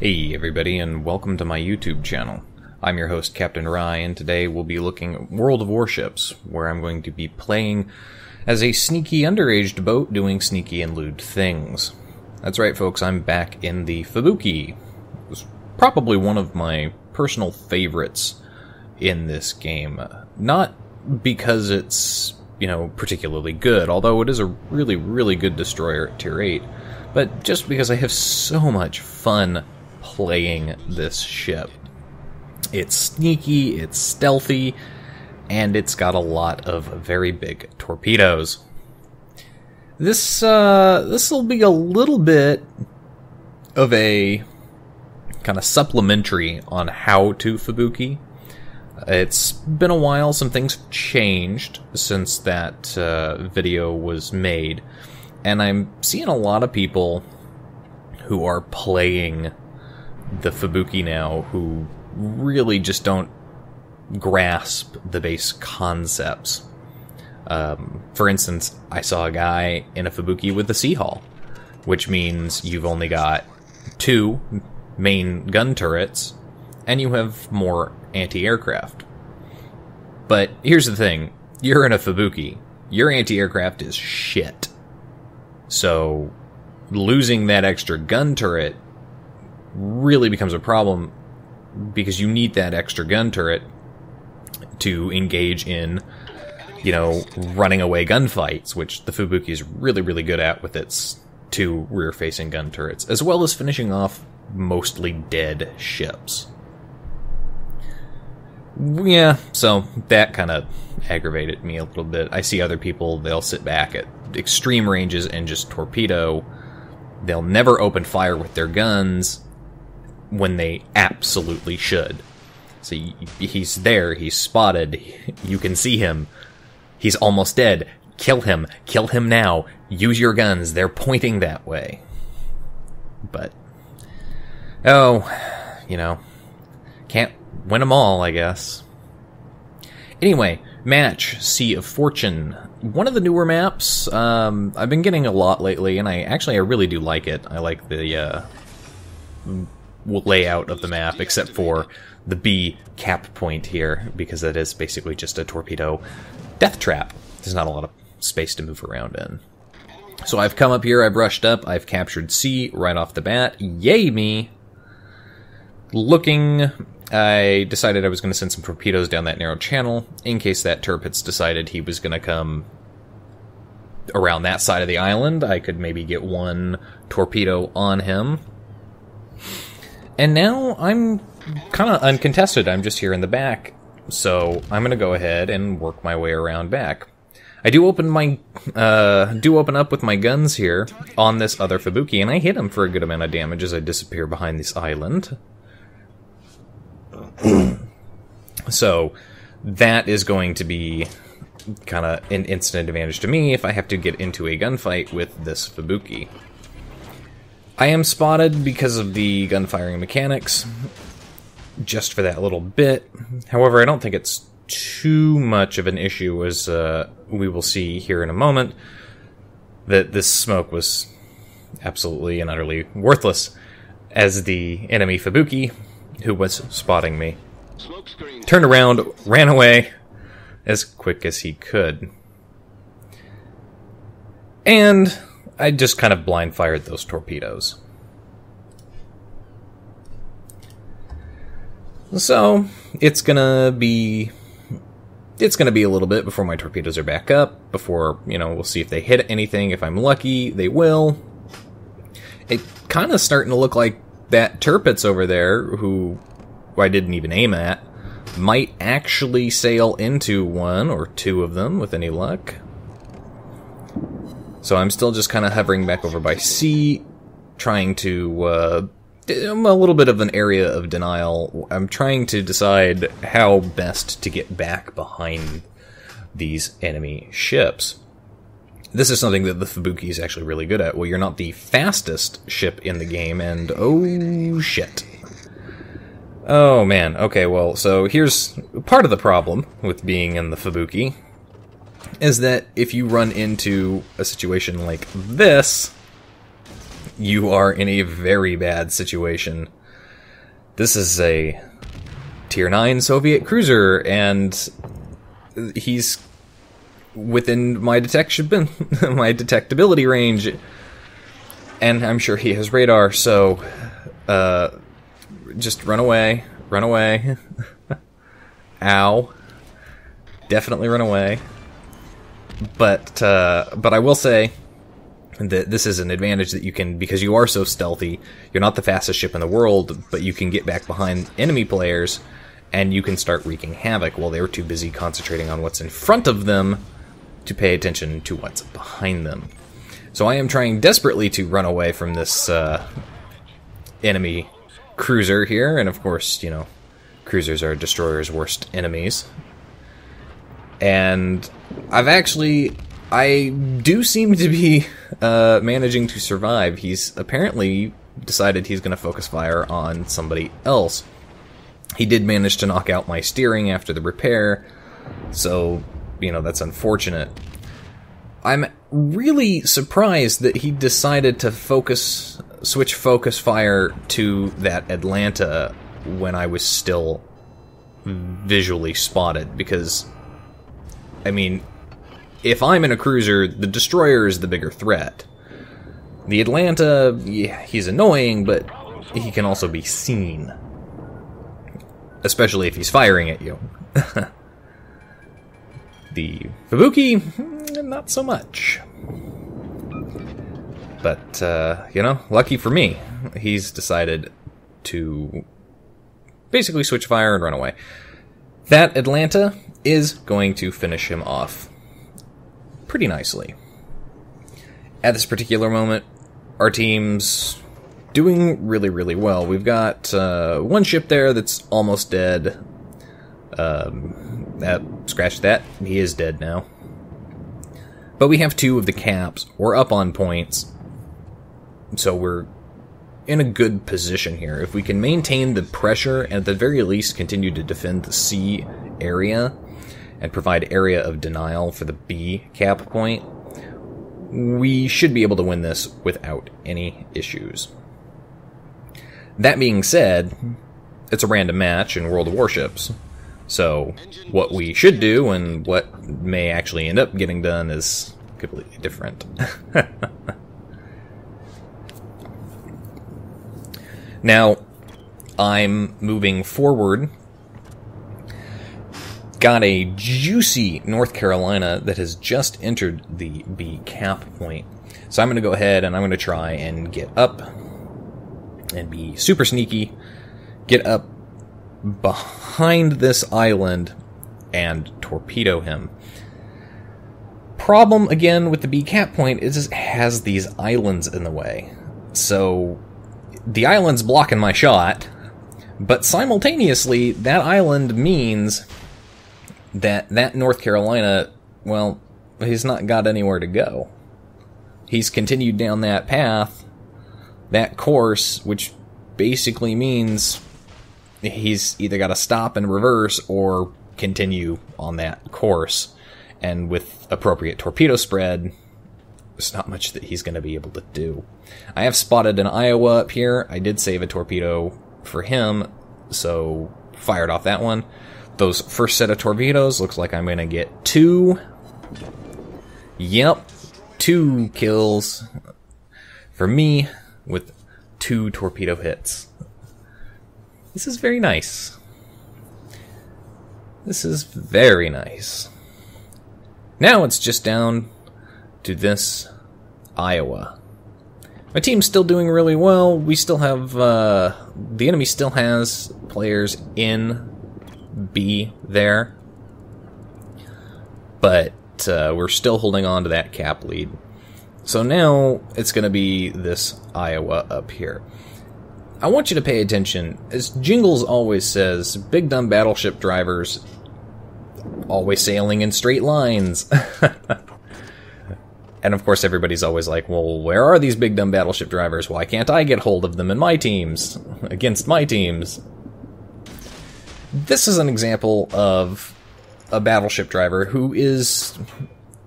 Hey everybody, and welcome to my YouTube channel. I'm your host, Captain Rye, and today we'll be looking at World of Warships, where I'm going to be playing as a sneaky underaged boat doing sneaky and lewd things. That's right, folks, I'm back in the Fubuki. It was probably one of my personal favorites in this game. Not because it's, particularly good, although it is a really, really good destroyer at Tier 8, but just because I have so much fun playing this ship. It's sneaky, it's stealthy, and it's got a lot of very big torpedoes. This will be a little bit of a kind of supplementary on how to Fubuki. It's been a while, some things have changed since that video was made, and I'm seeing a lot of people who are playing the Fubuki now who really just don't grasp the base concepts. For instance, I saw a guy in a Fubuki with a Sea Hull, which means you've only got 2 main gun turrets, and you have more anti-aircraft. But here's the thing, you're in a Fubuki, your anti-aircraft is shit. So losing that extra gun turret really becomes a problem, because you need that extra gun turret to engage in, running away gunfights, which the Fubuki is really, really good at with its 2 rear-facing gun turrets, as well as finishing off mostly dead ships. Yeah, so that kind of aggravated me a little bit. I see other people, they'll sit back at extreme ranges and just torpedo. They'll never open fire with their guns when they absolutely should. So he's there, he's spotted, you can see him, he's almost dead, kill him now, use your guns, they're pointing that way. But, can't win them all, I guess. Anyway, match, Sea of Fortune. One of the newer maps, I've been getting a lot lately, and I really do like it. I like the layout of the map, except for the B cap point here, because that is basically just a torpedo death trap. There's not a lot of space to move around in. So I've come up here, I've rushed up, I've captured C right off the bat. Yay me! I decided I was going to send some torpedoes down that narrow channel, in case that Tirpitz decided he was going to come around that side of the island. I could maybe get 1 torpedo on him. And now I'm kind of uncontested. I'm just here in the back, so I'm going to go ahead and work my way around back. I do open up with my guns here on this other Fubuki, and I hit him for a good amount of damage as I disappear behind this island. So that is going to be kind of an instant advantage to me if I have to get into a gunfight with this Fubuki. I am spotted because of the gunfiring mechanics, just for that little bit. However, I don't think it's too much of an issue, as we will see here in a moment, that this smoke was absolutely and utterly worthless, as the enemy Fubuki, who was spotting me, turned around, ran away as quick as he could. And I just kind of blind fired those torpedoes. So it's gonna be a little bit before my torpedoes are back up, before, we'll see if they hit anything. If I'm lucky, they will. It kind of starting to look like that Tirpitz over there, who I didn't even aim at, might actually sail into 1 or 2 of them with any luck. So I'm still just kind of hovering back over by C, trying to, I'm a little bit of an area of denial. I'm trying to decide how best to get back behind these enemy ships. This is something that the Fubuki is actually really good at. Well, you're not the fastest ship in the game, and oh shit. Oh man, okay, well, so here's part of the problem with being in the Fubuki, is that if you run into a situation like this, you are in a very bad situation. This is a Tier 9 Soviet cruiser, and he's within my my detectability range, and I'm sure he has radar, so just run away. Run away. Ow. Definitely run away. But I will say that this is an advantage that you can, because you are so stealthy, you're not the fastest ship in the world, but you can get back behind enemy players, and you can start wreaking havoc while they're too busy concentrating on what's in front of them to pay attention to what's behind them. So I am trying desperately to run away from this enemy cruiser here, and of course, you know, cruisers are destroyers' worst enemies. And I do seem to be managing to survive. He's apparently decided he's going to focus fire on somebody else. He did manage to knock out my steering after the repair, so, you know, that's unfortunate. I'm really surprised that he decided to switch focus fire to that Atlanta when I was still visually spotted, because, I mean, if I'm in a cruiser, the destroyer is the bigger threat. The Atlanta, yeah, he's annoying, but he can also be seen. Especially if he's firing at you. The Fubuki, not so much. But, you know, lucky for me, he's decided to basically switch fire and run away. That Atlanta is going to finish him off pretty nicely. At this particular moment, our team's doing really, really well. We've got one ship there that's almost dead. Scratch that. He is dead now. But we have two of the caps. We're up on points. So we're in a good position here. If we can maintain the pressure and at the very least continue to defend the C area and provide area of denial for the B cap point, we should be able to win this without any issues. That being said, it's a random match in World of Warships, so what we should do and what may actually end up getting done is completely different. Now, I'm moving forward. Got a juicy North Carolina that has just entered the B cap point. So I'm going to go ahead and I'm going to try and get up and be super sneaky, get up behind this island and torpedo him. Problem, again, with the B cap point is it has these islands in the way. So the island's blocking my shot, but simultaneously that island means that North Carolina, well, he's not got anywhere to go. He's continued down that path, that course, which basically means he's either got to stop and reverse or continue on that course. And with appropriate torpedo spread, there's not much that he's going to be able to do. I have spotted an Iowa up here. I did save a torpedo for him, so fired off that one. Those first set of torpedoes, looks like I'm going to get 2. Yep, 2 kills for me with 2 torpedo hits. This is very nice. This is very nice. Now it's just down to this Iowa. My team's still doing really well. We still have, the enemy still has players in B there. But we're still holding on to that cap lead. So now it's going to be this Iowa up here. I want you to pay attention. As Jingles always says, big dumb battleship drivers always sailing in straight lines. And of course everybody's always like, well, where are these big dumb battleship drivers? Why can't I get hold of them in my teams? Against my teams? This is an example of a battleship driver who is...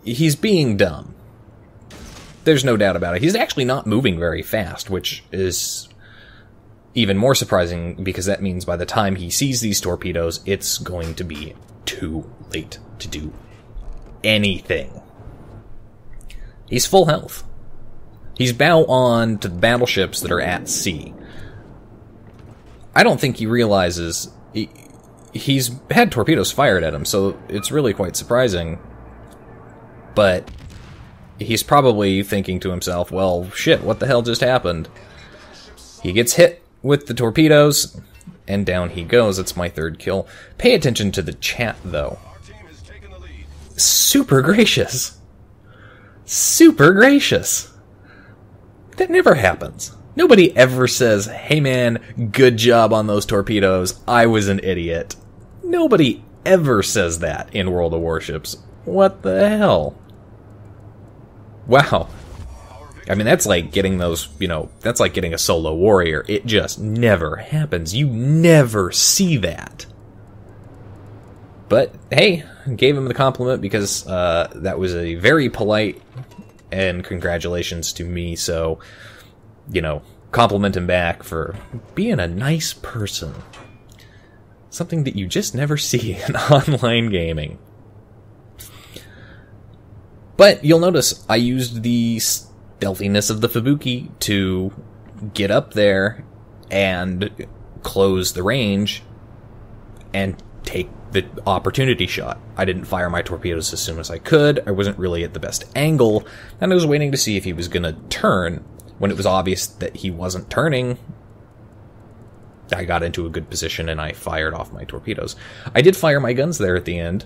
he's being dumb. There's no doubt about it. He's actually not moving very fast, which is even more surprising because that means by the time he sees these torpedoes, it's going to be too late to do anything. He's full health. He's bow on to the battleships that are at sea. I don't think he realizes he's had torpedoes fired at him, so it's really quite surprising. But he's probably thinking to himself, well, shit, what the hell just happened? He gets hit with the torpedoes, and down he goes. It's my third kill. Pay attention to the chat, though. Super gracious. Super gracious. That never happens. Nobody ever says, hey man, good job on those torpedoes. I was an idiot. Nobody ever says that in World of Warships. What the hell? Wow. I mean, that's like getting those, that's like getting a solo warrior. It just never happens. You never see that. But, hey, gave him the compliment because that was a very polite and congratulations to me, so, compliment him back for being a nice person. Something that you just never see in online gaming. But you'll notice I used the stealthiness of the Fubuki to get up there and close the range and take the opportunity shot. I didn't fire my torpedoes as soon as I could. I wasn't really at the best angle, and I was waiting to see if he was going to turn. When it was obvious that he wasn't turning, I got into a good position and I fired off my torpedoes. I did fire my guns there at the end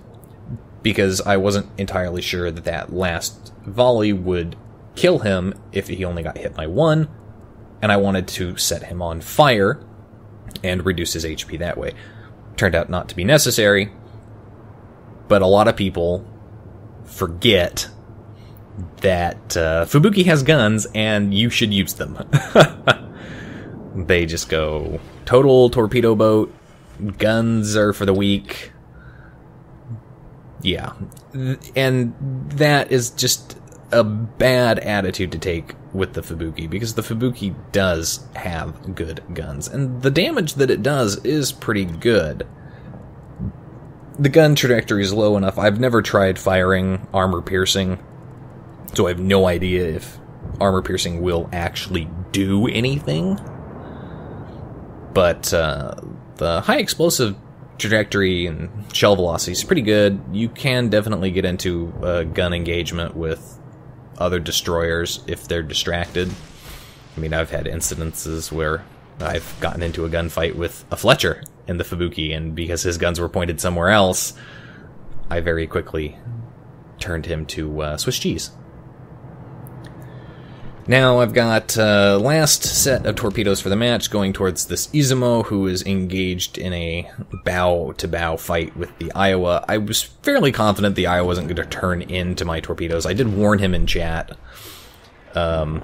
because I wasn't entirely sure that that last volley would kill him if he only got hit by one, and I wanted to set him on fire and reduce his HP that way. Turned out not to be necessary, but a lot of people forget that Fubuki has guns and you should use them. They just go total torpedo boat, guns are for the weak. Yeah, and that is just a bad attitude to take with the Fubuki, because the Fubuki does have good guns, and the damage that it does is pretty good. The gun trajectory is low enough. I've never tried firing armor piercing, so I have no idea if armor piercing will actually do anything. But the high explosive trajectory and shell velocity is pretty good. You can definitely get into a gun engagement with other destroyers if they're distracted. I mean, I've had incidences where I've gotten into a gunfight with a Fletcher in the Fubuki, and because his guns were pointed somewhere else, I very quickly turned him to Swiss cheese. Now I've got last set of torpedoes for the match going towards this Izumo, who is engaged in a bow-to-bow fight with the Iowa. I was fairly confident the Iowa wasn't going to turn into my torpedoes. I did warn him in chat. And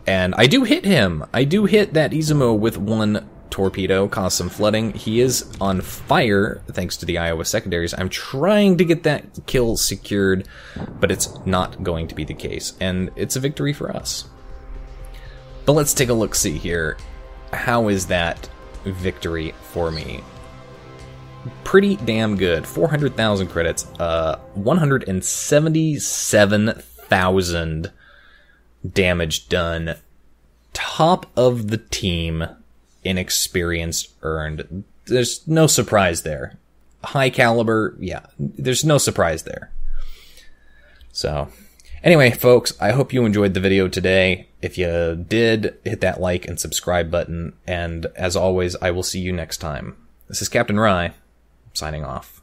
I do hit him. I do hit that Izumo with one torpedo, cause some flooding. He is on fire thanks to the Iowa secondaries. I'm trying to get that kill secured, but it's not going to be the case, and it's a victory for us. But let's take a look-see here. How is that victory for me? Pretty damn good. 400,000 credits, 177,000 damage done. Top of the team in experience earned. There's no surprise there. High caliber, yeah, there's no surprise there. So, anyway, folks, I hope you enjoyed the video today. If you did, hit that like and subscribe button, and as always, I will see you next time. This is Captain Rye, signing off.